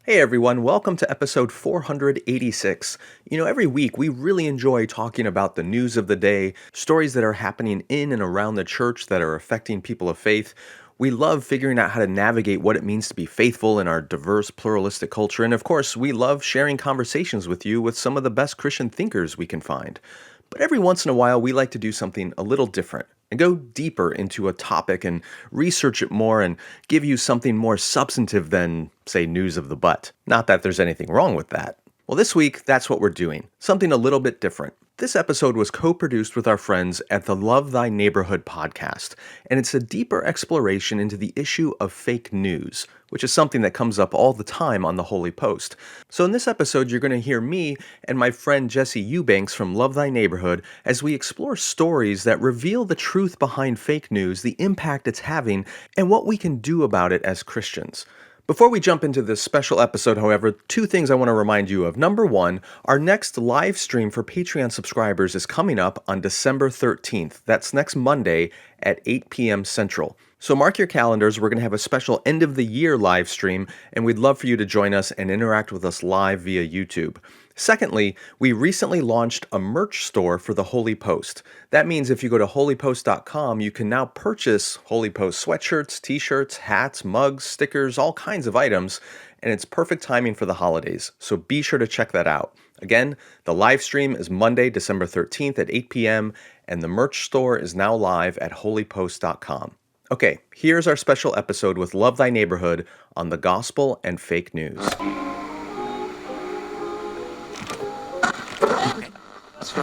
Hey everyone, welcome to episode 486. Every week we really enjoy talking about the news of the day, stories that are happening in and around the church that are affecting people of faith. We love figuring out how to navigate what it means to be faithful in our diverse, pluralistic culture. And of course, we love sharing conversations with you with some of the best Christian thinkers we can find. But every once in a while, we like to do something a little different and go deeper into a topic and research it more and give you something more substantive than, say, news of the butt. Not that there's anything wrong with that. Well, this week, that's what we're doing. Something a little bit different. This episode was co-produced with our friends at the Love Thy Neighborhood podcast, and it's a deeper exploration into the issue of fake news, which is something that comes up all the time on the Holy Post. So in this episode, you're going to hear me and my friend Jesse Eubanks from Love Thy Neighborhood as we explore stories that reveal the truth behind fake news, the impact it's having, and what we can do about it as Christians. Before we jump into this special episode, however, two things I want to remind you of. Number one, our next live stream for Patreon subscribers is coming up on December 13th. That's next Monday at 8 p.m. Central. So mark your calendars. We're going to have a special end of the year live stream, and we'd love for you to join us and interact with us live via YouTube. Secondly, we recently launched a merch store for the Holy Post. That means if you go to holypost.com, you can now purchase Holy Post sweatshirts, t-shirts, hats, mugs, stickers, all kinds of items, and it's perfect timing for the holidays, so be sure to check that out. Again, the live stream is Monday, December 13th at 8 p.m., and the merch store is now live at holypost.com. Okay, here's our special episode with Love Thy Neighborhood on the gospel and fake news. All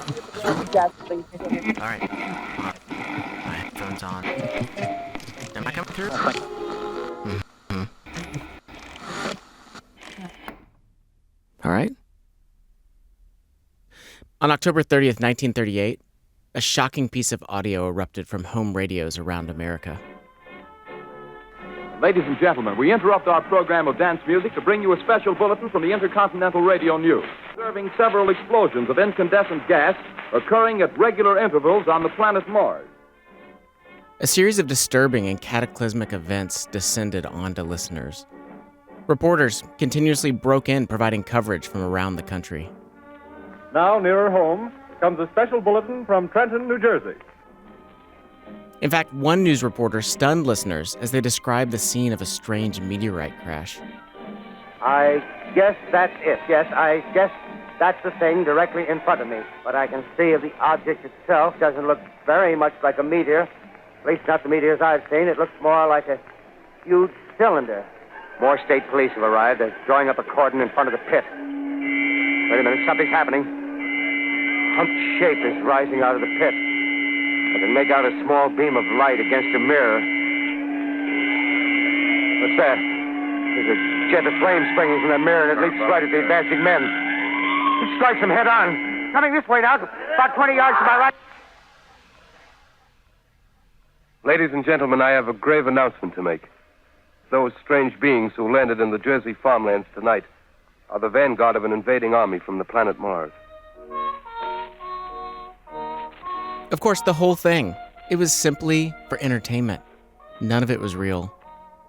right. My headphones on. Am I coming through? Mm-hmm. All right. On October 30th, 1938, a shocking piece of audio erupted from home radios around America. Ladies and gentlemen, we interrupt our program of dance music to bring you a special bulletin from the Intercontinental Radio News, observing several explosions of incandescent gas occurring at regular intervals on the planet Mars. A series of disturbing and cataclysmic events descended onto listeners. Reporters continuously broke in, providing coverage from around the country. Now, nearer home, comes a special bulletin from Trenton, New Jersey. In fact, one news reporter stunned listeners as they described the scene of a strange meteorite crash. I guess that's it. Yes, I guess that's the thing directly in front of me. But I can see the object itself doesn't look very much like a meteor. At least not the meteors I've seen. It looks more like a huge cylinder. More state police have arrived. They're drawing up a cordon in front of the pit. Wait a minute, something's happening. A humped shape is rising out of the pit. I can make out a small beam of light against a mirror. What's that? There's a jet of flame springing from that mirror, and it leaps right at the advancing men. It strikes them head on. Coming this way now, about 20 yards to my right. Ladies and gentlemen, I have a grave announcement to make. Those strange beings who landed in the Jersey farmlands tonight are the vanguard of an invading army from the planet Mars. Of course, the whole thing, it was simply for entertainment. None of it was real.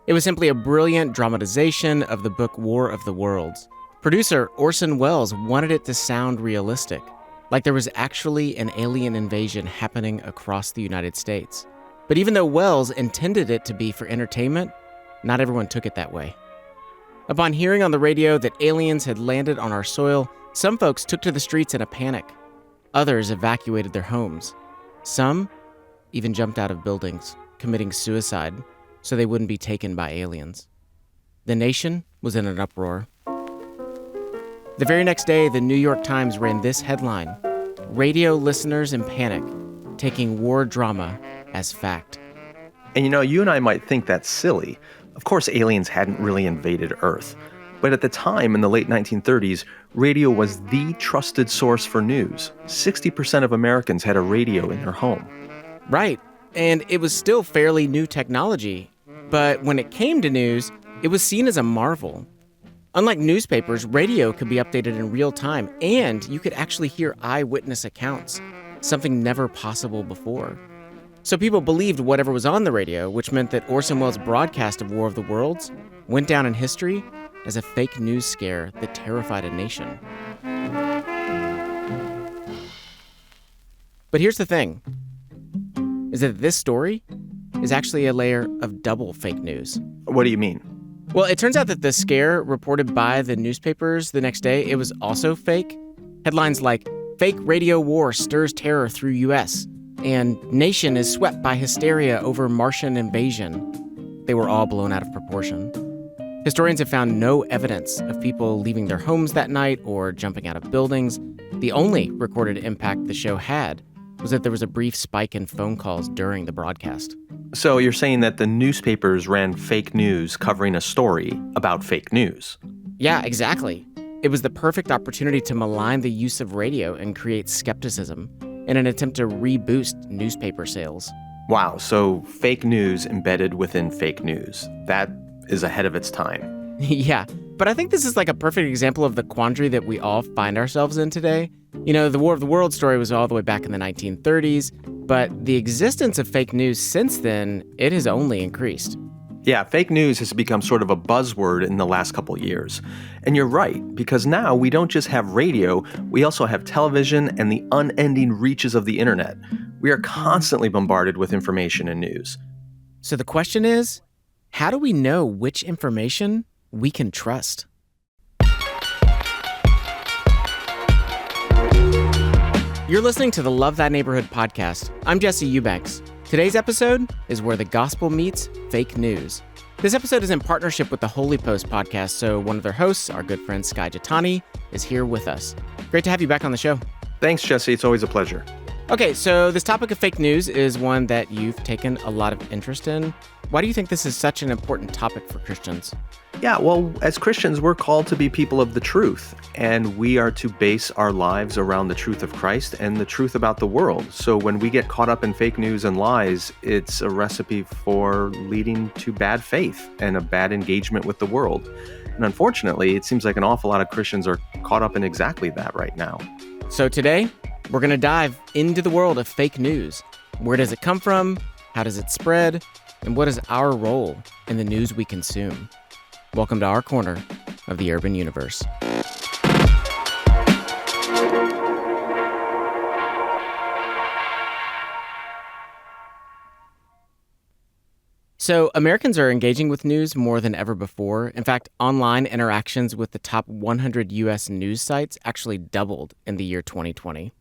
It was simply a brilliant dramatization of the book War of the Worlds. Producer Orson Welles wanted it to sound realistic, like there was actually an alien invasion happening across the United States. But even though Welles intended it to be for entertainment, not everyone took it that way. Upon hearing on the radio that aliens had landed on our soil, some folks took to the streets in a panic. Others evacuated their homes. Some even jumped out of buildings, committing suicide so they wouldn't be taken by aliens. The nation was in an uproar. The very next day, the New York Times ran this headline: "Radio listeners in panic, taking war drama as fact." And you and I might think that's silly. Of course, aliens hadn't really invaded Earth. But at the time, in the late 1930s, radio was the trusted source for news. 60% of Americans had a radio in their home. Right, and it was still fairly new technology. But when it came to news, it was seen as a marvel. Unlike newspapers, radio could be updated in real time, and you could actually hear eyewitness accounts, something never possible before. So people believed whatever was on the radio, which meant that Orson Welles' broadcast of War of the Worlds went down in history as a fake news scare that terrified a nation. But here's the thing, is that this story is actually a layer of double fake news. What do you mean? Well, it turns out that the scare reported by the newspapers the next day, it was also fake. Headlines like, "Fake radio war stirs terror through U.S." and "Nation is swept by hysteria over Martian invasion." They were all blown out of proportion. Historians have found no evidence of people leaving their homes that night or jumping out of buildings. The only recorded impact the show had was that there was a brief spike in phone calls during the broadcast. So you're saying that the newspapers ran fake news covering a story about fake news? Yeah, exactly. It was the perfect opportunity to malign the use of radio and create skepticism in an attempt to reboost newspaper sales. Wow, so fake news embedded within fake news. That is ahead of its time. Yeah, but I think this is like a perfect example of the quandary that we all find ourselves in today. You know, the War of the World story was all the way back in the 1930s, but the existence of fake news since then, it has only increased. Yeah, fake news has become sort of a buzzword in the last couple years. And you're right, because now we don't just have radio, we also have television and the unending reaches of the internet. We are constantly bombarded with information and news. So the question is, how do we know which information we can trust? You're listening to the Love Thy Neighborhood podcast. I'm Jesse Eubanks. Today's episode is where the gospel meets fake news. This episode is in partnership with the Holy Post podcast, so one of their hosts, our good friend Skye Jethani, is here with us. Great to have you back on the show. Thanks, Jesse. It's always a pleasure. Okay, so this topic of fake news is one that you've taken a lot of interest in. Why do you think this is such an important topic for Christians? Yeah, well, as Christians, we're called to be people of the truth, and we are to base our lives around the truth of Christ and the truth about the world. So when we get caught up in fake news and lies, it's a recipe for leading to bad faith and a bad engagement with the world. And unfortunately, it seems like an awful lot of Christians are caught up in exactly that right now. So today, we're going to dive into the world of fake news. Where does it come from? How does it spread? And what is our role in the news we consume? Welcome to our corner of the urban universe. So Americans are engaging with news more than ever before. In fact, online interactions with the top 100 U.S. news sites actually doubled in the year 2020.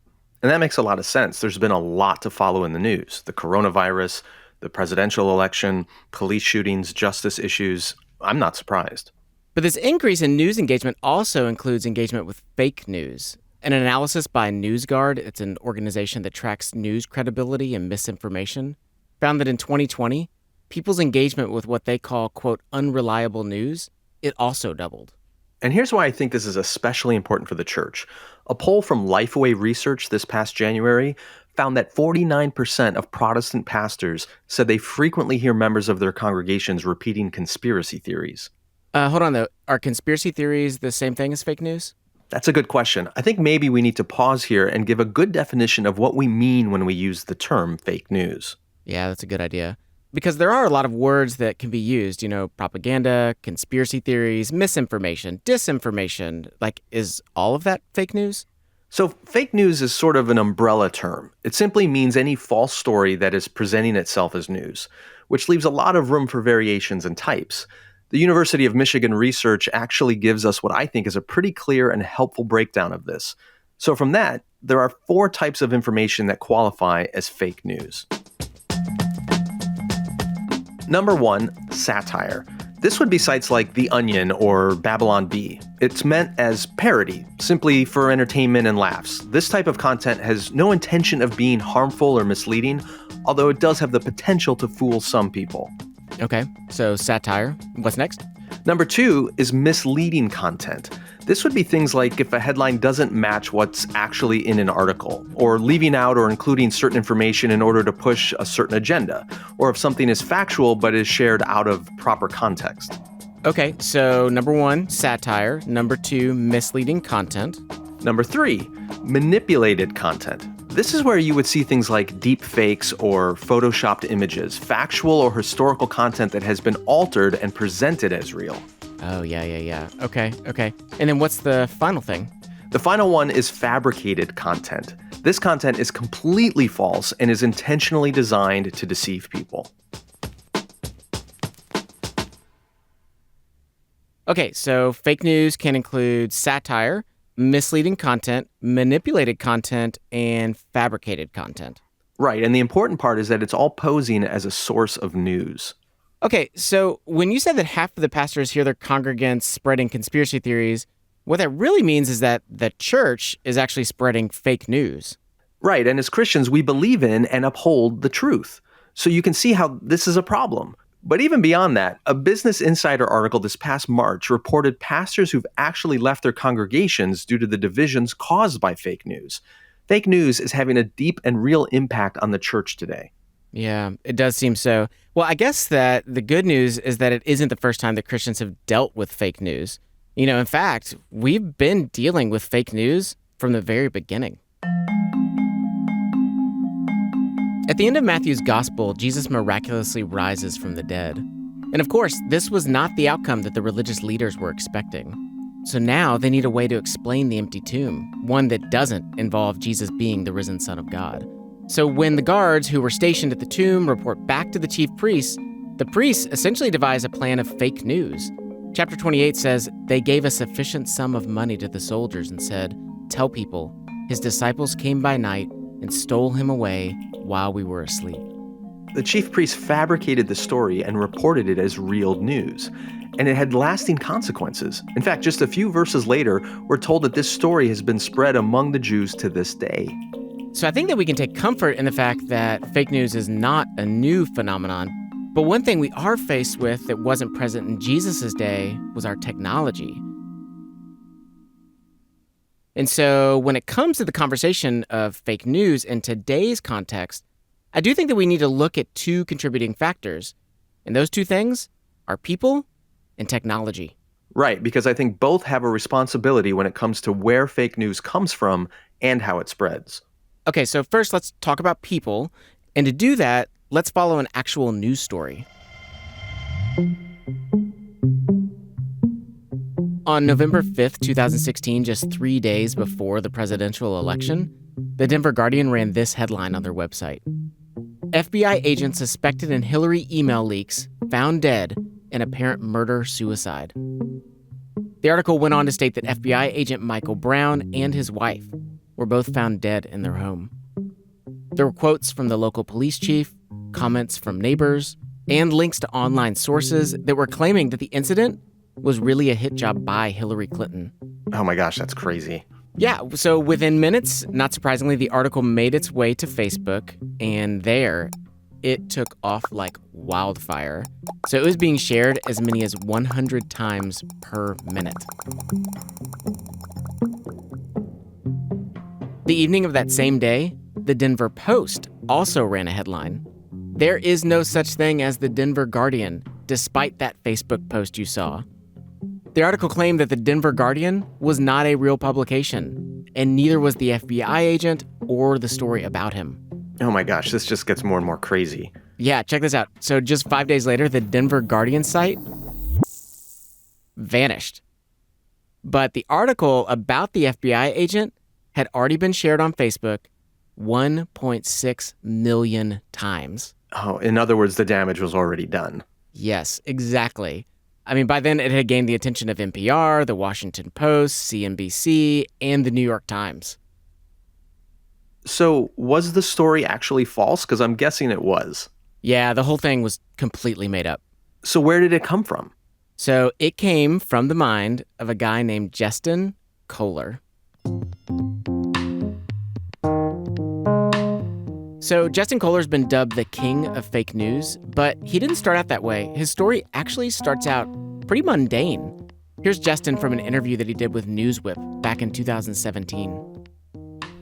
And that makes a lot of sense. There's been a lot to follow in the news. The coronavirus, the presidential election, police shootings, justice issues. I'm not surprised. But this increase in news engagement also includes engagement with fake news. An analysis by NewsGuard, it's an organization that tracks news credibility and misinformation, found that in 2020, people's engagement with what they call, quote, unreliable news, it also doubled. And here's why I think this is especially important for the church. A poll from Lifeway Research this past January found that 49% of Protestant pastors said they frequently hear members of their congregations repeating conspiracy theories. Hold on, though. Are conspiracy theories the same thing as fake news? That's a good question. I think maybe we need to pause here and give a good definition of what we mean when we use the term fake news. Yeah, that's a good idea. Because there are a lot of words that can be used, propaganda, conspiracy theories, misinformation, disinformation. Like, is all of that fake news? So fake news is sort of an umbrella term. It simply means any false story that is presenting itself as news, which leaves a lot of room for variations and types. The University of Michigan research actually gives us what I think is a pretty clear and helpful breakdown of this. So from that, there are 4 types of information that qualify as fake news. Number 1, satire. This would be sites like The Onion or Babylon Bee. It's meant as parody, simply for entertainment and laughs. This type of content has no intention of being harmful or misleading, although it does have the potential to fool some people. Okay, so satire. What's next? Number 2 is misleading content. This would be things like if a headline doesn't match what's actually in an article, or leaving out or including certain information in order to push a certain agenda, or if something is factual but is shared out of proper context. Okay, so number 1, satire. Number 2, misleading content. Number 3, manipulated content. This is where you would see things like deep fakes or photoshopped images, factual or historical content that has been altered and presented as real. Oh, yeah. Okay. And then what's the final thing? The final one is fabricated content. This content is completely false and is intentionally designed to deceive people. Okay, so fake news can include satire, misleading content, manipulated content, and fabricated content. Right, and the important part is that it's all posing as a source of news. Okay, so when you said that half of the pastors hear their congregants spreading conspiracy theories, what that really means is that the church is actually spreading fake news. Right, and as Christians, we believe in and uphold the truth. So you can see how this is a problem. But even beyond that, a Business Insider article this past March reported pastors who've actually left their congregations due to the divisions caused by fake news. Fake news is having a deep and real impact on the church today. Yeah, it does seem so. Well, I guess that the good news is that it isn't the first time that Christians have dealt with fake news. In fact, we've been dealing with fake news from the very beginning. At the end of Matthew's gospel, Jesus miraculously rises from the dead. And of course, this was not the outcome that the religious leaders were expecting. So now they need a way to explain the empty tomb, one that doesn't involve Jesus being the risen Son of God. So when the guards who were stationed at the tomb report back to the chief priests, the priests essentially devise a plan of fake news. Chapter 28 says, "They gave a sufficient sum of money to the soldiers and said, 'Tell people, his disciples came by night and stole him away while we were asleep.'" The chief priests fabricated the story and reported it as real news, and it had lasting consequences. In fact, just a few verses later, we're told that this story has been spread among the Jews to this day. So I think that we can take comfort in the fact that fake news is not a new phenomenon. But one thing we are faced with that wasn't present in Jesus' day was our technology. And so when it comes to the conversation of fake news in today's context, I do think that we need to look at two contributing factors. And those two things are people and technology. Right, because I think both have a responsibility when it comes to where fake news comes from and how it spreads. Okay, so first let's talk about people. And to do that, let's follow an actual news story. On November 5th, 2016, just 3 days before the presidential election, the Denver Guardian ran this headline on their website. FBI agent suspected in Hillary email leaks found dead in apparent murder-suicide. The article went on to state that FBI agent Michael Brown and his wife were both found dead in their home. There were quotes from the local police chief, comments from neighbors, and links to online sources that were claiming that the incident was really a hit job by Hillary Clinton. Oh my gosh, that's crazy. Yeah, so within minutes, not surprisingly, the article made its way to Facebook, and there, it took off like wildfire. So it was being shared as many as 100 times per minute. The evening of that same day, the Denver Post also ran a headline. "There is no such thing as the Denver Guardian, despite that Facebook post you saw." The article claimed that the Denver Guardian was not a real publication, and neither was the FBI agent or the story about him. Oh my gosh, this just gets more and more crazy. Yeah, check this out. So just 5 days later, the Denver Guardian site vanished. But the article about the FBI agent had already been shared on Facebook 1.6 million times. Oh, in other words, the damage was already done. Yes, exactly. I mean, by then it had gained the attention of NPR, the Washington Post, CNBC, and the New York Times. So, was the story actually false? Because I'm guessing it was. Yeah, the whole thing was completely made up. So where did it come from? So it came from the mind of a guy named Jethani Kohler. So Jethani Kohler's been dubbed the king of fake news, but he didn't start out that way. His story actually starts out pretty mundane. Here's Jethani from an interview that he did with Newswhip back in 2017.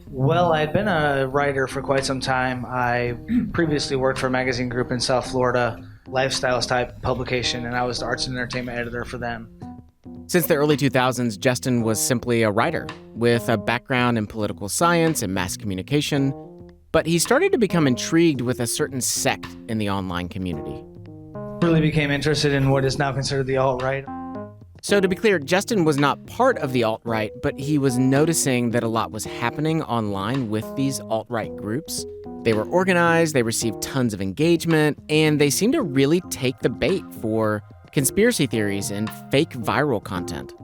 Well, I had been a writer for quite some time. I previously worked for a magazine group in South Florida, lifestyles type publication, and I was the arts and entertainment editor for them. Since the early 2000s, Jethani was simply a writer with a background in political science and mass communication, but he started to become intrigued with a certain sect in the online community. Really became interested in what is now considered the alt-right. So to be clear, Justin was not part of the alt-right, but he was noticing that a lot was happening online with these alt-right groups. They were organized, they received tons of engagement, and they seemed to really take the bait for conspiracy theories and fake viral content.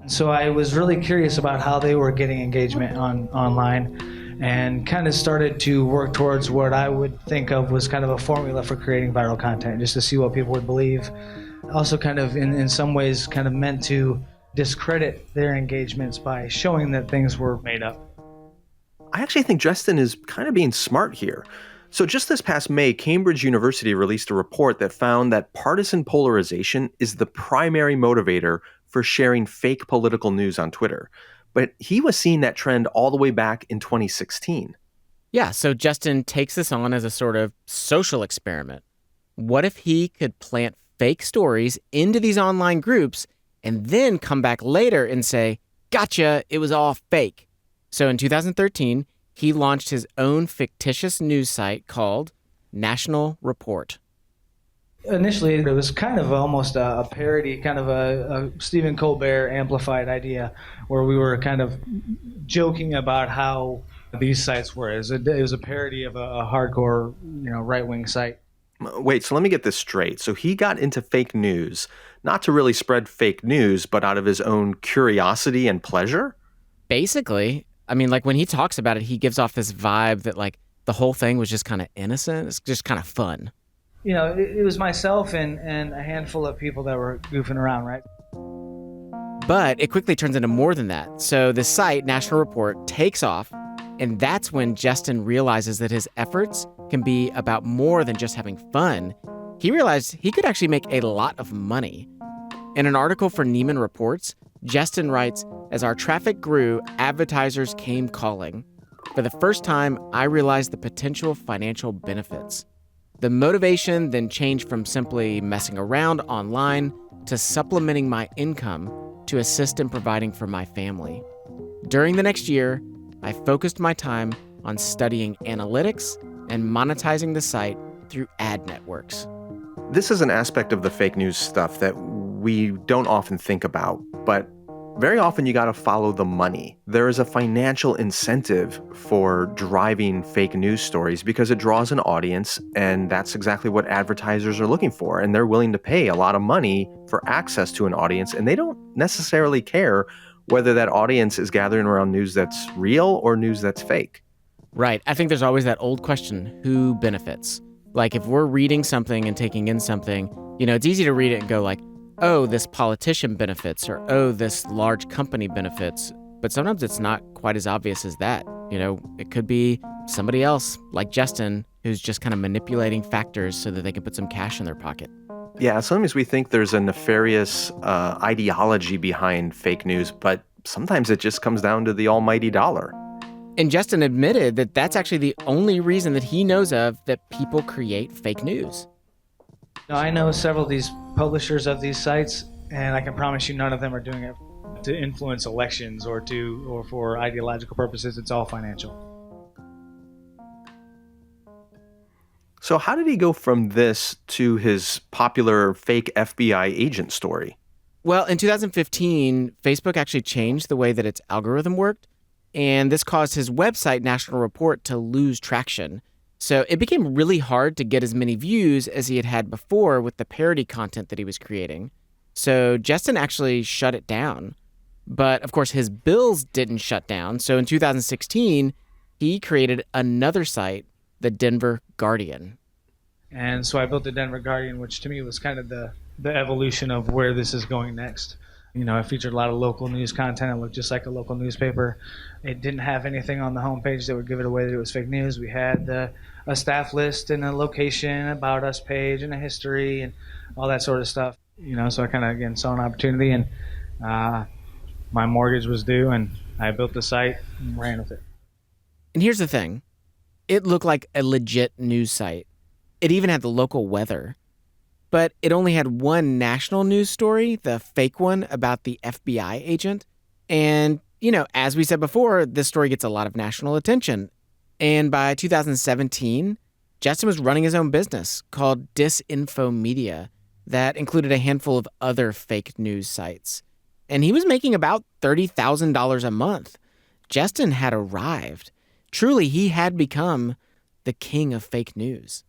So I was really curious about how they were getting engagement online and kind of started to work towards what I would think of was kind of a formula for creating viral content, just to see what people would believe. Also kind of in some ways kind of meant to discredit their engagements by showing that things were made up. I actually think Justin is kind of being smart here. So just this past May, Cambridge University released a report that found that partisan polarization is the primary motivator for sharing fake political news on Twitter. But he was seeing that trend all the way back in 2016. Yeah, so Justin takes this on as a sort of social experiment. What if he could plant fake stories into these online groups and then come back later and say, gotcha, it was all fake? So in 2013, he launched his own fictitious news site called National Report. Initially, it was kind of almost a parody, kind of a Stephen Colbert amplified idea, where we were kind of joking about how these sites were. It was a parody of a hardcore, right-wing site. Wait, so let me get this straight. So he got into fake news, not to really spread fake news, but out of his own curiosity and pleasure? Basically, I mean, like when he talks about it, he gives off this vibe that like the whole thing was just kind of innocent. It's just kind of fun. It was myself and a handful of people that were goofing around, right? But it quickly turns into more than that. So the site, National Report, takes off, and that's when Justin realizes that his efforts can be about more than just having fun. He realized he could actually make a lot of money. In an article for Neiman Reports, Justin writes, "As our traffic grew, advertisers came calling. For the first time, I realized the potential financial benefits. The motivation then changed from simply messing around online to supplementing my income to assist in providing for my family. During the next year, I focused my time on studying analytics and monetizing the site through ad networks." This is an aspect of the fake news stuff that we don't often think about, but very often you got to follow the money. There is a financial incentive for driving fake news stories because it draws an audience, and that's exactly what advertisers are looking for. And they're willing to pay a lot of money for access to an audience, and they don't necessarily care whether that audience is gathering around news that's real or news that's fake. Right. I think there's always that old question, who benefits? Like if we're reading something and taking in something, it's easy to read it and go like, oh, this politician benefits, or oh, this large company benefits. But sometimes it's not quite as obvious as that. It could be somebody else like Justin who's just kind of manipulating factors so that they can put some cash in their pocket. Yeah, sometimes we think there's a nefarious ideology behind fake news, but sometimes it just comes down to the almighty dollar. And Justin admitted that that's actually the only reason that he knows of that people create fake news. I know several of these publishers of these sites, and I can promise you none of them are doing it to influence elections or for ideological purposes. It's all financial. So how did he go from this to his popular fake FBI agent story? Well, in 2015, Facebook actually changed the way that its algorithm worked, and this caused his website, National Report, to lose traction. So it became really hard to get as many views as he had had before with the parody content that he was creating. So Justin actually shut it down. But of course, his bills didn't shut down. So in 2016, he created another site, the Denver Guardian. And so I built the Denver Guardian, which to me was kind of the evolution of where this is going next. I featured a lot of local news content. It looked just like a local newspaper. It didn't have anything on the homepage that would give it away that it was fake news. We had a staff list and a location, about us page, and a history, and all that sort of stuff. So I kind of, again, saw an opportunity, and my mortgage was due, and I built the site and ran with it. And here's the thing. It looked like a legit news site. It even had the local weather. But it only had one national news story, the fake one about the FBI agent. And, as we said before, this story gets a lot of national attention. And by 2017, Justin was running his own business called Disinfo Media. that included a handful of other fake news sites. And he was making about $30,000 a month. Justin had arrived. Truly, he had become the king of fake news.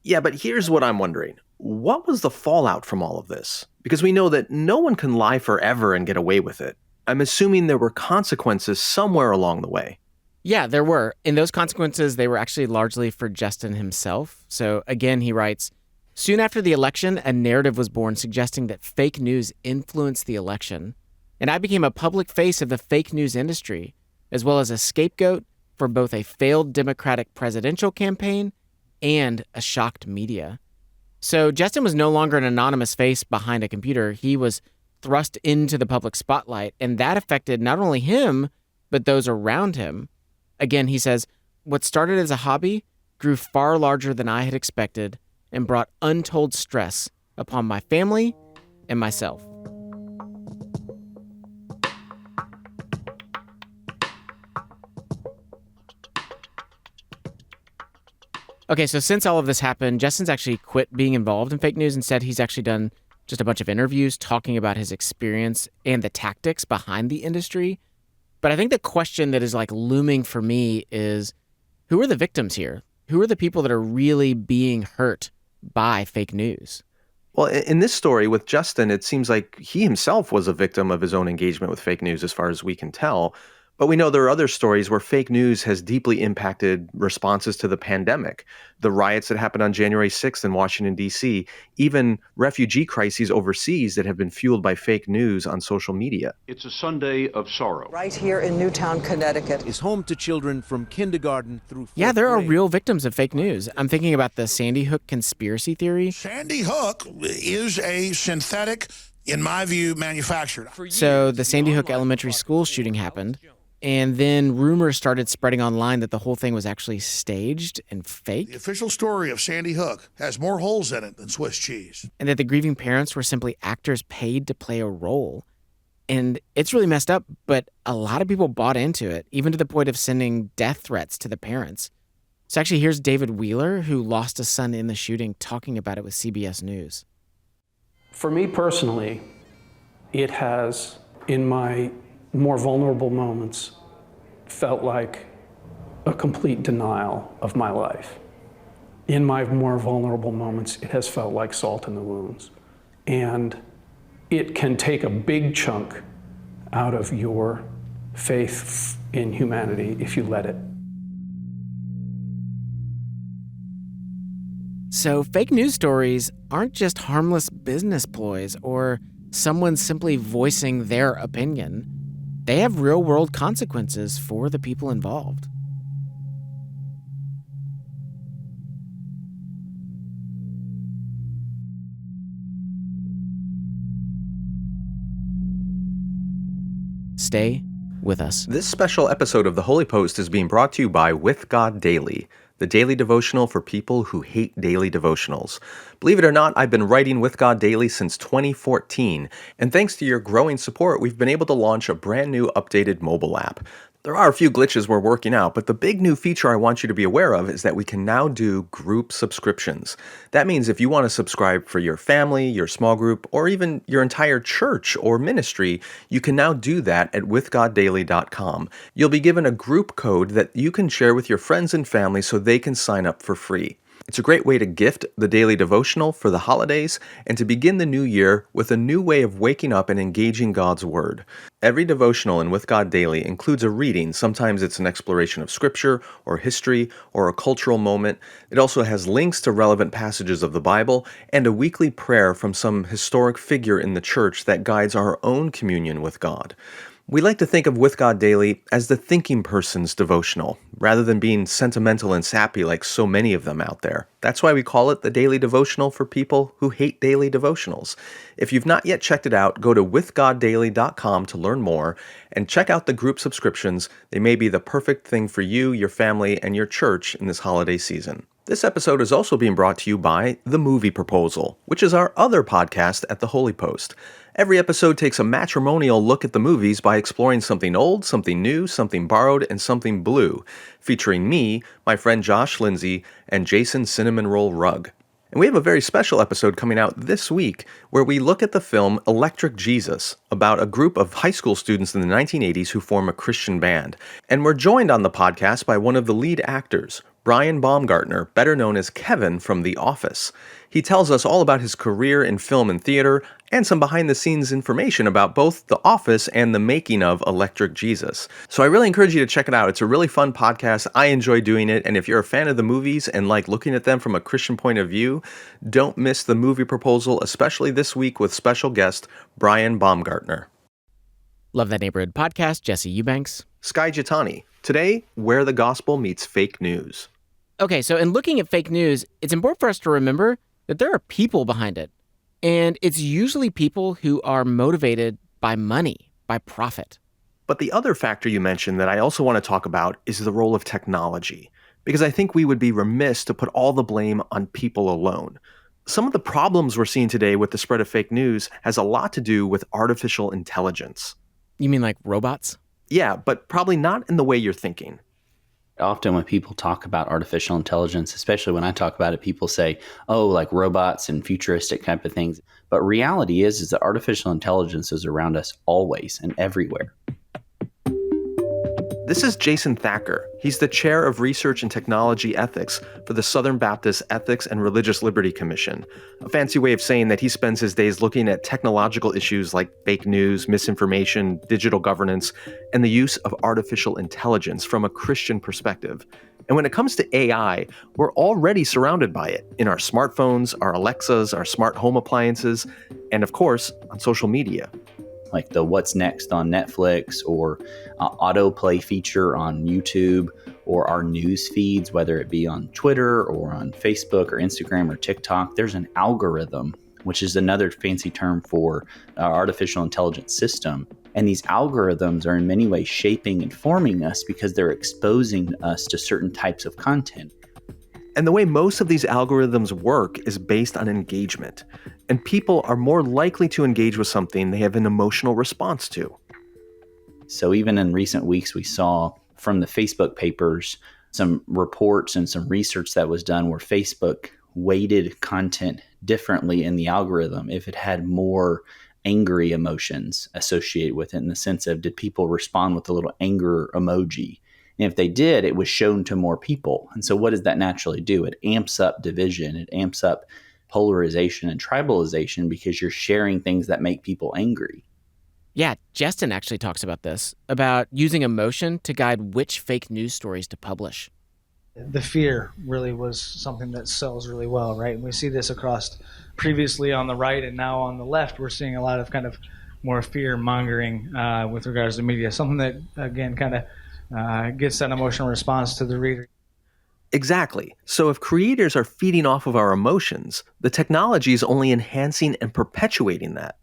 Yeah, but here's what I'm wondering. What was the fallout from all of this? Because we know that no one can lie forever and get away with it. I'm assuming there were consequences somewhere along the way. Yeah, there were. And those consequences, they were actually largely for Justin himself. So again, he writes, soon after the election, a narrative was born suggesting that fake news influenced the election. And I became a public face of the fake news industry, as well as a scapegoat for both a failed Democratic presidential campaign and a shocked media. So Justin was no longer an anonymous face behind a computer. He was thrust into the public spotlight, and that affected not only him, but those around him. Again, he says, what started as a hobby grew far larger than I had expected and brought untold stress upon my family and myself. Okay, so since all of this happened, Justin's actually quit being involved in fake news. Instead, he's actually done just a bunch of interviews talking about his experience and the tactics behind the industry. But I think the question that is like looming for me is, who are the victims here? Who are the people that are really being hurt by fake news? Well, in this story with Justin, it seems like he himself was a victim of his own engagement with fake news as far as we can tell. But we know there are other stories where fake news has deeply impacted responses to the pandemic, the riots that happened on January 6th in Washington, D.C., even refugee crises overseas that have been fueled by fake news on social media. It's a Sunday of sorrow. Right here in Newtown, Connecticut. Is home to children from kindergarten through fourth Yeah, there are grade. real victims of fake news. I'm thinking about the Sandy Hook conspiracy theory. Sandy Hook is a synthetic, in my view, manufactured. So the Sandy Hook elementary school shooting happened. And then rumors started spreading online that the whole thing was actually staged and fake. The official story of Sandy Hook has more holes in it than Swiss cheese. And that the grieving parents were simply actors paid to play a role. And it's really messed up, but a lot of people bought into it, even to the point of sending death threats to the parents. So actually, here's David Wheeler, who lost a son in the shooting, talking about it with CBS News. For me personally, it has, in my more vulnerable moments, felt like a complete denial of my life. In my more vulnerable moments, it has felt like salt in the wounds. And it can take a big chunk out of your faith in humanity if you let it. So fake news stories aren't just harmless business ploys or someone simply voicing their opinion. They have real-world consequences for the people involved. Stay with us. This special episode of The Holy Post is being brought to you by With God Daily, the daily devotional for people who hate daily devotionals. Believe it or not, I've been writing With God Daily since 2014, and thanks to your growing support, we've been able to launch a brand new updated mobile app. There are a few glitches we're working out, but the big new feature I want you to be aware of is that we can now do group subscriptions. That means if you want to subscribe for your family, your small group, or even your entire church or ministry, you can now do that at withgoddaily.com. You'll be given a group code that you can share with your friends and family so they can sign up for free. It's a great way to gift the daily devotional for the holidays and to begin the new year with a new way of waking up and engaging God's Word. Every devotional in With God Daily includes a reading. Sometimes it's an exploration of Scripture or history or a cultural moment. It also has links to relevant passages of the Bible and a weekly prayer from some historic figure in the church that guides our own communion with God. We like to think of With God Daily as the thinking person's devotional, rather than being sentimental and sappy like so many of them out there. That's why we call it the daily devotional for people who hate daily devotionals. If you've not yet checked it out, go to withgoddaily.com to learn more and check out the group subscriptions. They may be the perfect thing for you, your family, and your church in this holiday season. This episode is also being brought to you by The Movie Proposal, which is our other podcast at The Holy Post. Every episode takes a matrimonial look at the movies by exploring something old, something new, something borrowed, and something blue, featuring me, my friend Josh Lindsay, and Jason Cinnamon Roll Rugg. And we have a very special episode coming out this week where we look at the film Electric Jesus, about a group of high school students in the 1980s who form a Christian band. And we're joined on the podcast by one of the lead actors, Brian Baumgartner, better known as Kevin from The Office. He tells us all about his career in film and theater, and some behind-the-scenes information about both The Office and the making of Electric Jesus. So I really encourage you to check it out. It's a really fun podcast. I enjoy doing it, and if you're a fan of the movies and like looking at them from a Christian point of view, don't miss the movie proposal, especially this week with special guest Brian Baumgartner. Love That Neighborhood podcast, Jesse Eubanks. Skye Jethani. Today, where the gospel meets fake news. Okay, so in looking at fake news, it's important for us to remember that there are people behind it. And it's usually people who are motivated by money, by profit. But the other factor you mentioned that I also want to talk about is the role of technology, because I think we would be remiss to put all the blame on people alone. Some of the problems we're seeing today with the spread of fake news has a lot to do with artificial intelligence. You mean like robots? Yeah, but probably not in the way you're thinking. Often when people talk about artificial intelligence, especially when I talk about it, people say, oh, like robots and futuristic type of things. But reality is that artificial intelligence is around us always and everywhere. This is Jason Thacker. He's the chair of research and technology ethics for the Southern Baptist Ethics and Religious Liberty Commission, a fancy way of saying that he spends his days looking at technological issues like fake news, misinformation, digital governance, and the use of artificial intelligence from a Christian perspective. And when it comes to AI, we're already surrounded by it in our smartphones, our Alexas, our smart home appliances, and of course, on social media. Like the what's next on Netflix or autoplay feature on YouTube or our news feeds, whether it be on Twitter or on Facebook or Instagram or TikTok, there's an algorithm, which is another fancy term for our artificial intelligence system. And these algorithms are in many ways shaping and forming us because they're exposing us to certain types of content. And the way most of these algorithms work is based on engagement. And people are more likely to engage with something they have an emotional response to. So even in recent weeks, we saw from the Facebook papers some reports and some research that was done where Facebook weighted content differently in the algorithm if it had more angry emotions associated with it, in the sense of, did people respond with a little anger emoji? And if they did, it was shown to more people. And so what does that naturally do? It amps up division. It amps up polarization and tribalization because you're sharing things that make people angry. Yeah, Justin actually talks about this, about using emotion to guide which fake news stories to publish. The fear really was something that sells really well, right? And we see this across previously on the right and now on the left. We're seeing a lot of kind of more fear mongering with regards to media, something that, again, kind of gets that emotional response to the reader. Exactly. So if creators are feeding off of our emotions, the technology is only enhancing and perpetuating that.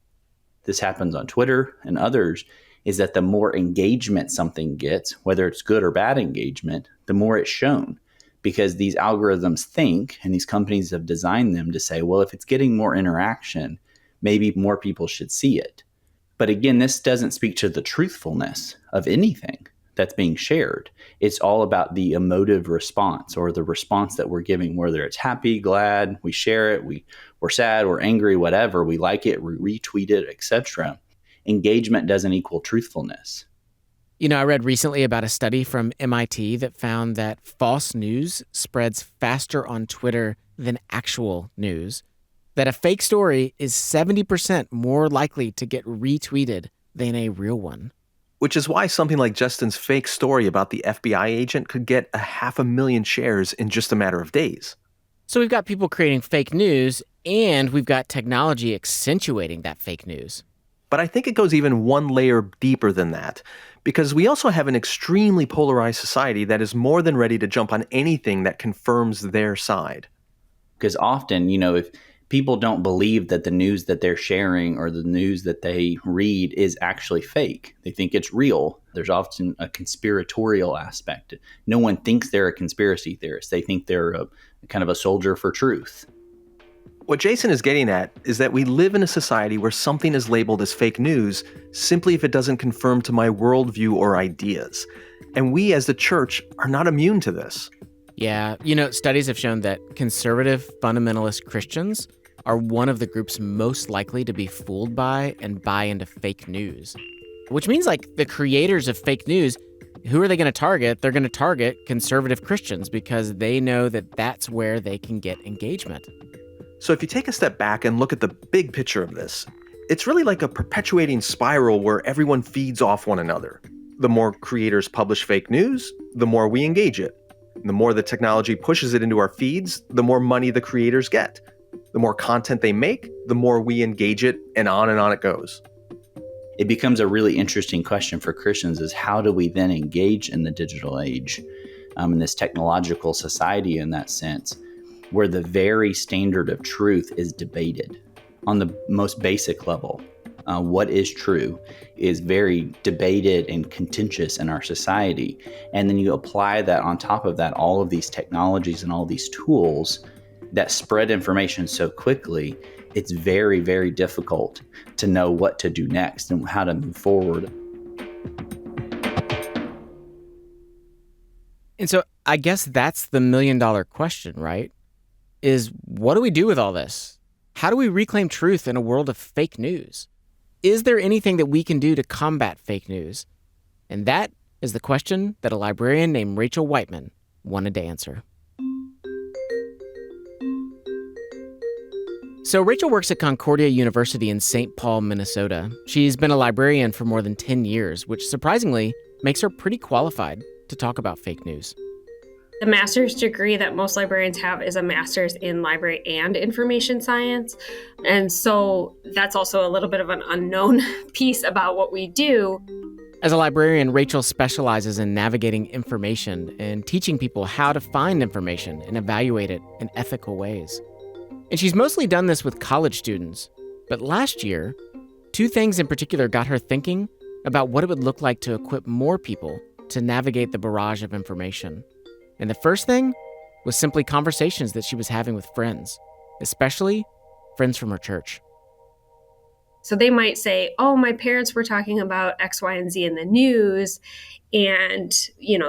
This happens on Twitter and others, is that the more engagement something gets, whether it's good or bad engagement, the more it's shown. Because these algorithms think, and these companies have designed them to say, well, if it's getting more interaction, maybe more people should see it. But again, this doesn't speak to the truthfulness of anything that's being shared. It's all about the emotive response, or the response that we're giving, whether it's happy, glad, we share it, we're sad, we're angry, whatever, we like it, we retweet it, etc. Engagement doesn't equal truthfulness. You know, I read recently about a study from MIT that found that false news spreads faster on Twitter than actual news, that a fake story is 70% more likely to get retweeted than a real one. Which is why something like Justin's fake story about the FBI agent could get 500,000 shares in just a matter of days. So we've got people creating fake news, and we've got technology accentuating that fake news. But I think it goes even one layer deeper than that, because we also have an extremely polarized society that is more than ready to jump on anything that confirms their side. Because often, if people don't believe that the news that they're sharing or the news that they read is actually fake, they think it's real. There's often a conspiratorial aspect. No one thinks they're a conspiracy theorist. They think they're a kind of a soldier for truth. What Jason is getting at is that we live in a society where something is labeled as fake news simply if it doesn't conform to my worldview or ideas. And we as the church are not immune to this. Yeah, studies have shown that conservative fundamentalist Christians are one of the groups most likely to be fooled by and buy into fake news. Which means, the creators of fake news, who are they going to target? They're going to target conservative Christians because they know that that's where they can get engagement. So if you take a step back and look at the big picture of this, it's really like a perpetuating spiral where everyone feeds off one another. The more creators publish fake news, the more we engage it. The more the technology pushes it into our feeds, the more money the creators get. The more content they make, the more we engage it, and on it goes. It becomes a really interesting question for Christians is how do we then engage in the digital age, in this technological society in that sense, where the very standard of truth is debated on the most basic level. What is true is very debated and contentious in our society. And then you apply that on top of that, all of these technologies and all these tools that spread information so quickly, it's very, very difficult to know what to do next and how to move forward. And so I guess that's the million-dollar question, right? Is what do we do with all this? How do we reclaim truth in a world of fake news? Is there anything that we can do to combat fake news? And that is the question that a librarian named Rachel Whiteman wanted to answer. So Rachel works at Concordia University in St. Paul, Minnesota. She's been a librarian for more than 10 years, which surprisingly makes her pretty qualified to talk about fake news. The master's degree that most librarians have is a master's in library and information science. And so that's also a little bit of an unknown piece about what we do. As a librarian, Rachel specializes in navigating information and teaching people how to find information and evaluate it in ethical ways. And she's mostly done this with college students. But last year, two things in particular got her thinking about what it would look like to equip more people to navigate the barrage of information. And the first thing was simply conversations that she was having with friends, especially friends from her church. So they might say, oh, my parents were talking about X, Y, and Z in the news, and,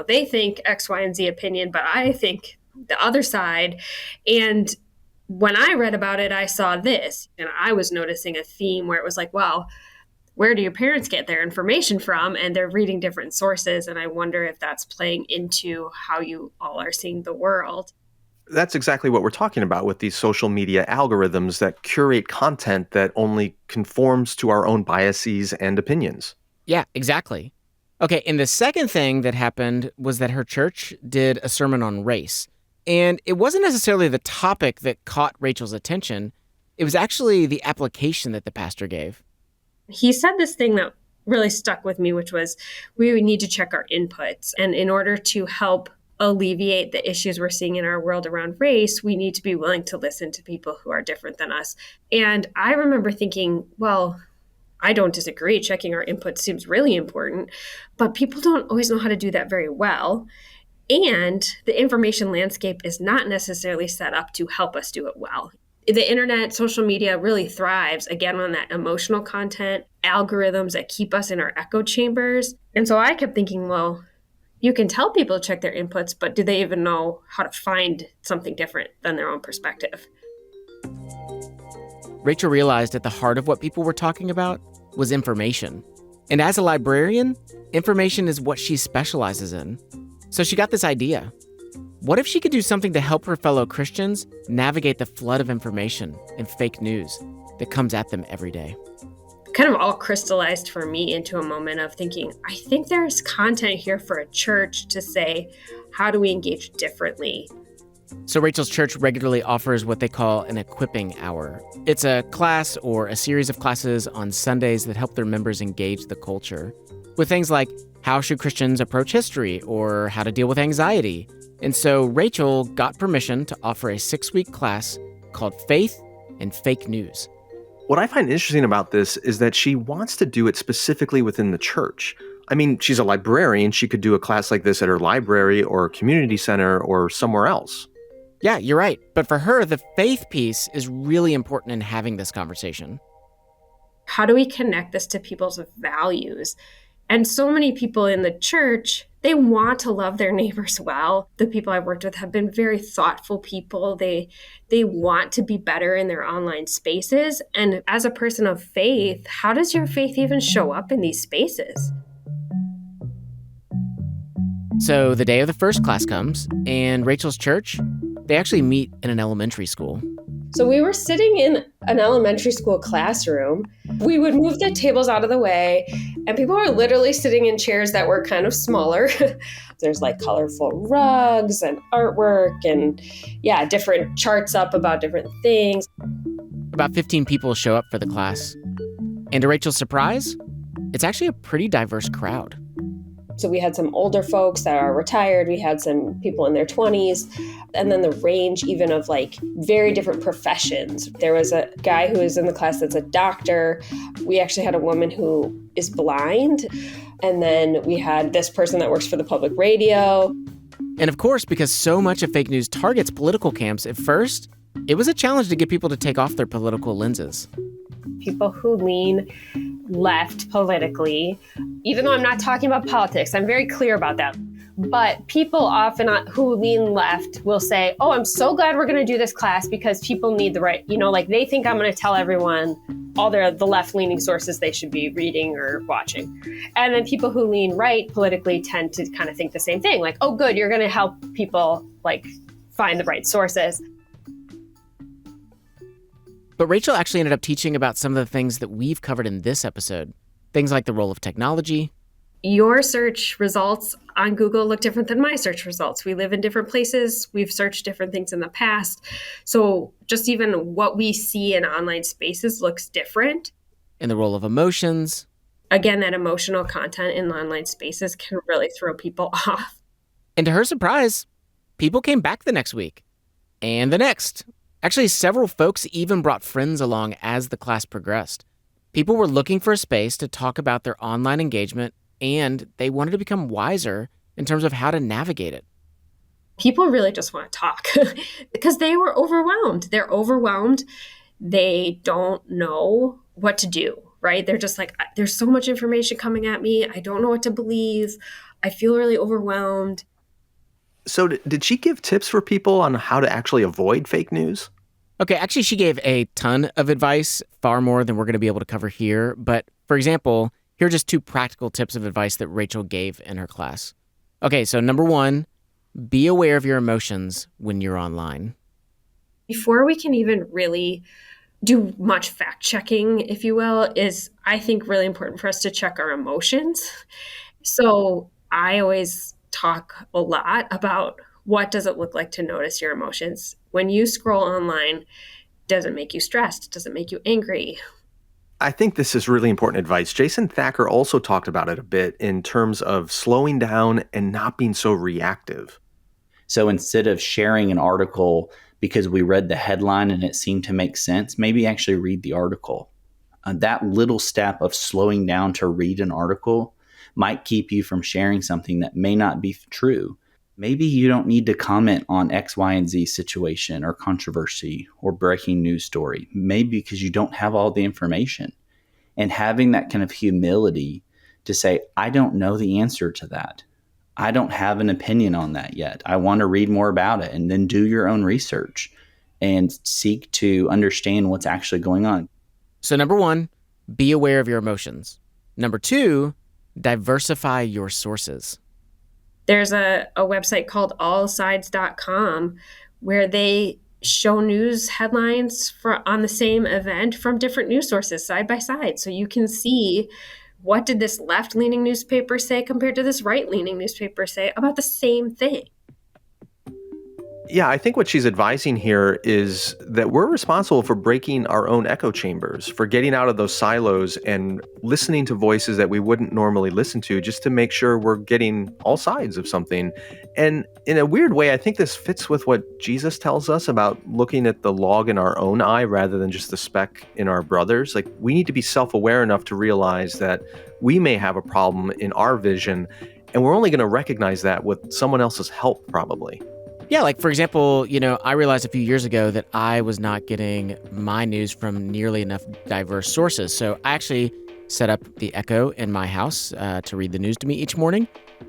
they think X, Y, and Z opinion, but I think the other side. And when I read about it, I saw this, and I was noticing a theme where it was like, well, where do your parents get their information from? And they're reading different sources. And I wonder if that's playing into how you all are seeing the world. That's exactly what we're talking about with these social media algorithms that curate content that only conforms to our own biases and opinions. Yeah, exactly. Okay, and the second thing that happened was that her church did a sermon on race. And it wasn't necessarily the topic that caught Rachel's attention. It was actually the application that the pastor gave. He said this thing that really stuck with me, which was we need to check our inputs. And in order to help alleviate the issues we're seeing in our world around race, we need to be willing to listen to people who are different than us. And I remember thinking, well, I don't disagree. Checking our inputs seems really important, but people don't always know how to do that very well. And the information landscape is not necessarily set up to help us do it well. The internet, social media really thrives, again, on that emotional content, algorithms that keep us in our echo chambers. And so I kept thinking, well, you can tell people to check their inputs, but do they even know how to find something different than their own perspective? Rachel realized at the heart of what people were talking about was information. And as a librarian, information is what she specializes in. So she got this idea. What if she could do something to help her fellow Christians navigate the flood of information and fake news that comes at them every day? Kind of all crystallized for me into a moment of thinking, I think there's content here for a church to say, how do we engage differently? So Rachel's church regularly offers what they call an equipping hour. It's a class or a series of classes on Sundays that help their members engage the culture with things like how should Christians approach history or how to deal with anxiety. And so Rachel got permission to offer a 6-week class called Faith and Fake News. What I find interesting about this is that she wants to do it specifically within the church. I mean, she's a librarian. She could do a class like this at her library or community center or somewhere else. Yeah, you're right. But for her, the faith piece is really important in having this conversation. How do we connect this to people's values? And so many people in the church, they want to love their neighbors well. The people I've worked with have been very thoughtful people. They want to be better in their online spaces. And as a person of faith, how does your faith even show up in these spaces? So the day of the first class comes, and Rachel's church, they actually meet in an elementary school. So we were sitting in an elementary school classroom. We would move the tables out of the way, and people were literally sitting in chairs that were kind of smaller. There's like colorful rugs and artwork and different charts up about different things. About 15 people show up for the class. And to Rachel's surprise, it's actually a pretty diverse crowd. So we had some older folks that are retired. We had some people in their 20s. And then the range even of like very different professions. There was a guy who was in the class that's a doctor. We actually had a woman who is blind. And then we had this person that works for the public radio. And of course, because so much of fake news targets political camps at first, it was a challenge to get people to take off their political lenses. People who lean left politically, even though I'm not talking about politics, I'm very clear about that. But people often who lean left will say, oh, I'm so glad we're going to do this class because people need the right, like they think I'm going to tell everyone all the left-leaning sources they should be reading or watching. And then people who lean right politically tend to kind of think the same thing, like, oh, good, you're going to help people like find the right sources. But Rachel actually ended up teaching about some of the things that we've covered in this episode. Things like the role of technology. Your search results on Google look different than my search results. We live in different places. We've searched different things in the past. So just even what we see in online spaces looks different. And the role of emotions. Again, that emotional content in online spaces can really throw people off. And to her surprise, people came back the next week. And the next. Actually, several folks even brought friends along as the class progressed. People were looking for a space to talk about their online engagement, and they wanted to become wiser in terms of how to navigate it. People really just want to talk because they were overwhelmed. They're overwhelmed. They don't know what to do, right? They're just like, there's so much information coming at me. I don't know what to believe. I feel really overwhelmed. So did she give tips for people on how to actually avoid fake news? Okay, actually, she gave a ton of advice, far more than we're going to be able to cover here. But for example, here are just 2 practical tips of advice that Rachel gave in her class. Okay, so number 1, be aware of your emotions when you're online. Before we can even really do much fact checking, if you will, is I think really important for us to check our emotions. So I always talk a lot about what does it look like to notice your emotions. When you scroll online, does it make you stressed? Does it make you angry? I think this is really important advice. Jason Thacker also talked about it a bit in terms of slowing down and not being so reactive. So instead of sharing an article because we read the headline and it seemed to make sense, maybe actually read the article. That little step of slowing down to read an article might keep you from sharing something that may not be true. Maybe you don't need to comment on X, Y, and Z situation or controversy or breaking news story, maybe because you don't have all the information. And having that kind of humility to say, I don't know the answer to that. I don't have an opinion on that yet. I want to read more about it, and then do your own research and seek to understand what's actually going on. So number 1, be aware of your emotions. Number 2, diversify your sources. There's a website called allsides.com where they show news headlines on the same event from different news sources side by side. So you can see, what did this left-leaning newspaper say compared to this right-leaning newspaper say about the same thing? Yeah, I think what she's advising here is that we're responsible for breaking our own echo chambers, for getting out of those silos and listening to voices that we wouldn't normally listen to, just to make sure we're getting all sides of something. And in a weird way, I think this fits with what Jesus tells us about looking at the log in our own eye rather than just the speck in our brother's. Like, we need to be self-aware enough to realize that we may have a problem in our vision, and we're only going to recognize that with someone else's help, probably. Yeah, like for example, I realized a few years ago that I was not getting my news from nearly enough diverse sources. So I actually set up the Echo in my house to read the news to me each morning.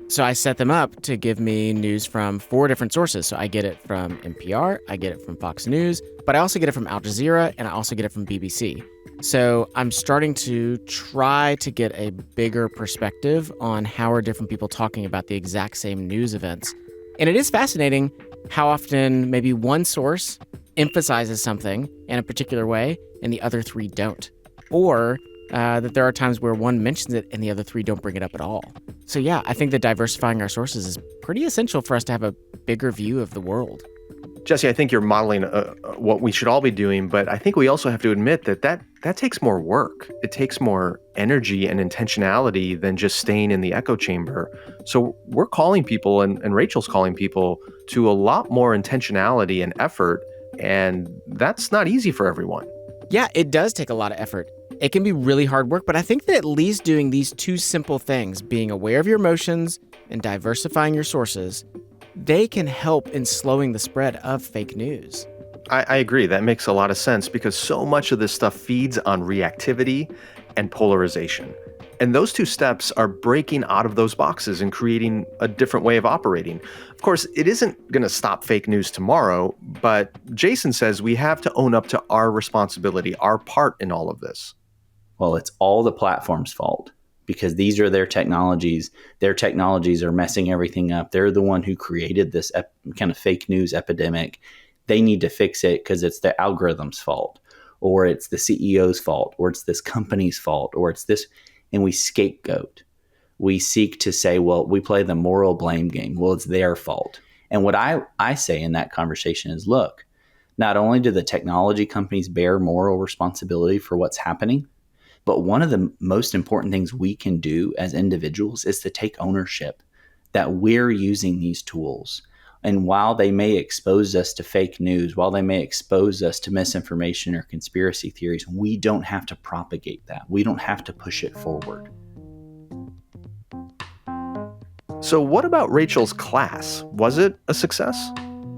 So I set them up to give me news from 4 different sources. So I get it from NPR, I get it from Fox News, but I also get it from Al Jazeera, and I also get it from BBC. So I'm starting to try to get a bigger perspective on how are different people talking about the exact same news events. And it is fascinating how often maybe one source emphasizes something in a particular way and the other 3 don't. Or that there are times where one mentions it and the other 3 don't bring it up at all. So yeah, I think that diversifying our sources is pretty essential for us to have a bigger view of the world. Jesse, I think you're modeling what we should all be doing, but I think we also have to admit that takes more work. It takes more energy and intentionality than just staying in the echo chamber. So we're calling people, and Rachel's calling people, to a lot more intentionality and effort, and that's not easy for everyone. Yeah, it does take a lot of effort. It can be really hard work, but I think that at least doing these 2 simple things, being aware of your emotions and diversifying your sources, they can help in slowing the spread of fake news. I agree. That makes a lot of sense because so much of this stuff feeds on reactivity and polarization. And those 2 steps are breaking out of those boxes and creating a different way of operating. Of course, it isn't going to stop fake news tomorrow, but Jason says we have to own up to our responsibility, our part in all of this. Well, it's all the platform's fault because these are their technologies. Their technologies are messing everything up. They're the one who created this kind of fake news epidemic. They need to fix it because it's the algorithm's fault, or it's the CEO's fault, or it's this company's fault, or it's this, and we scapegoat. We seek to say, well, we play the moral blame game. Well, it's their fault. And what I say in that conversation is, look, not only do the technology companies bear moral responsibility for what's happening, but one of the most important things we can do as individuals is to take ownership that we're using these tools. And while they may expose us to fake news, while they may expose us to misinformation or conspiracy theories, we don't have to propagate that. We don't have to push it forward. So what about Rachel's class? Was it a success?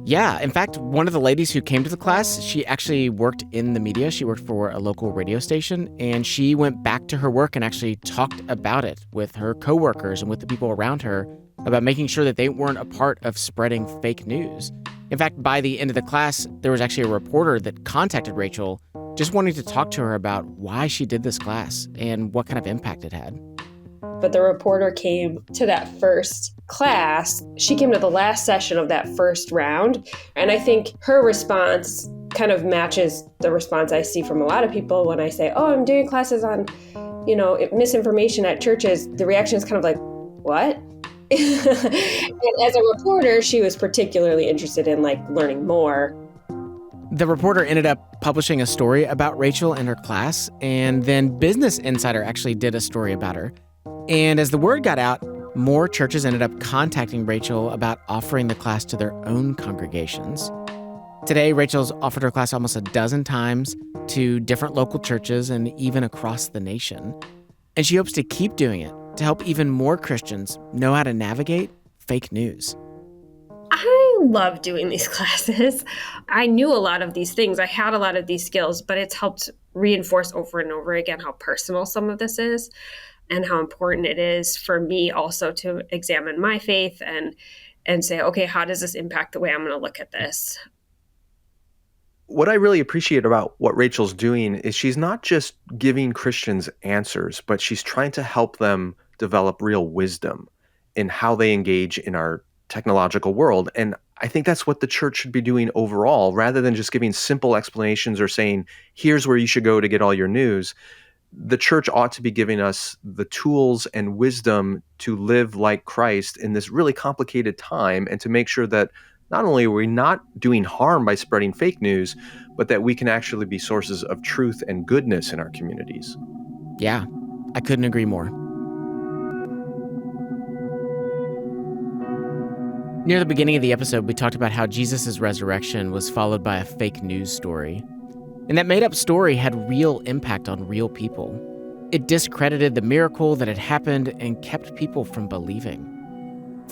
Yeah, in fact, one of the ladies who came to the class, she actually worked in the media. She worked for a local radio station, and she went back to her work and actually talked about it with her coworkers and with the people around her about making sure that they weren't a part of spreading fake news. In fact, by the end of the class, there was actually a reporter that contacted Rachel just wanting to talk to her about why she did this class and what kind of impact it had. But the reporter came to that first class. She came to the last session of that first round. And I think her response kind of matches the response I see from a lot of people when I say, oh, I'm doing classes on, misinformation at churches. The reaction is kind of like, what? And as a reporter, she was particularly interested in learning more. The reporter ended up publishing a story about Rachel and her class, and then Business Insider actually did a story about her. And as the word got out, more churches ended up contacting Rachel about offering the class to their own congregations. Today, Rachel's offered her class almost a dozen times to different local churches and even across the nation. And she hopes to keep doing it to help even more Christians know how to navigate fake news. I love doing these classes. I knew a lot of these things. I had a lot of these skills, but it's helped reinforce over and over again how personal some of this is and how important it is for me also to examine my faith and say, okay, how does this impact the way I'm going to look at this? What I really appreciate about what Rachel's doing is she's not just giving Christians answers, but she's trying to help them develop real wisdom in how they engage in our technological world. And I think that's what the church should be doing overall, rather than just giving simple explanations or saying, here's where you should go to get all your news. The church ought to be giving us the tools and wisdom to live like Christ in this really complicated time, and to make sure that not only are we not doing harm by spreading fake news, but that we can actually be sources of truth and goodness in our communities. Yeah, I couldn't agree more. Near the beginning of the episode, we talked about how Jesus' resurrection was followed by a fake news story. And that made-up story had real impact on real people. It discredited the miracle that had happened and kept people from believing.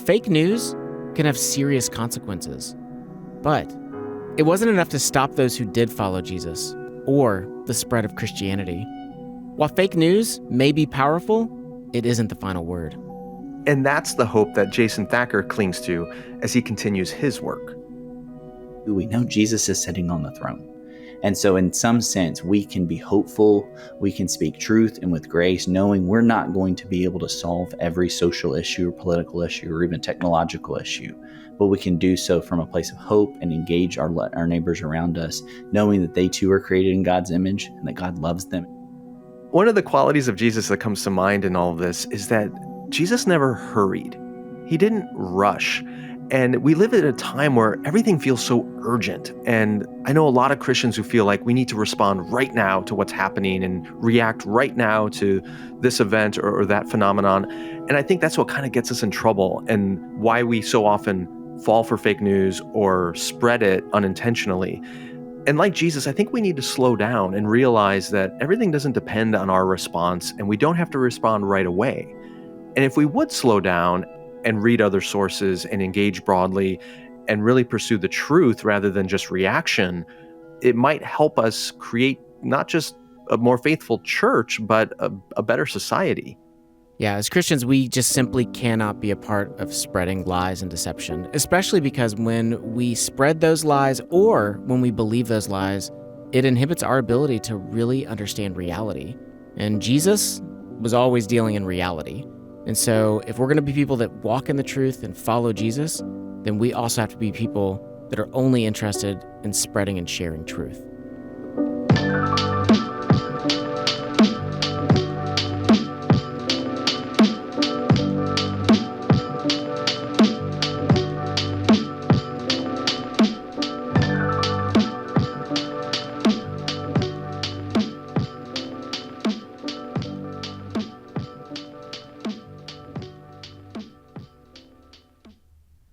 Fake news can have serious consequences. But it wasn't enough to stop those who did follow Jesus or the spread of Christianity. While fake news may be powerful, it isn't the final word. And that's the hope that Jason Thacker clings to as he continues his work. We know Jesus is sitting on the throne. And so in some sense, we can be hopeful, we can speak truth and with grace, knowing we're not going to be able to solve every social issue or political issue or even technological issue, but we can do so from a place of hope and engage our neighbors around us, knowing that they too are created in God's image and that God loves them. One of the qualities of Jesus that comes to mind in all of this is that Jesus never hurried. He didn't rush. And we live at a time where everything feels so urgent. And I know a lot of Christians who feel like we need to respond right now to what's happening and react right now to this event or that phenomenon. And I think that's what kind of gets us in trouble and why we so often fall for fake news or spread it unintentionally. And like Jesus, I think we need to slow down and realize that everything doesn't depend on our response and we don't have to respond right away. And if we would slow down and read other sources and engage broadly and really pursue the truth rather than just reaction, it might help us create not just a more faithful church, but a better society. Yeah, as Christians, we just simply cannot be a part of spreading lies and deception, especially because when we spread those lies or when we believe those lies, it inhibits our ability to really understand reality. And Jesus was always dealing in reality. And so if we're going to be people that walk in the truth and follow Jesus, then we also have to be people that are only interested in spreading and sharing truth.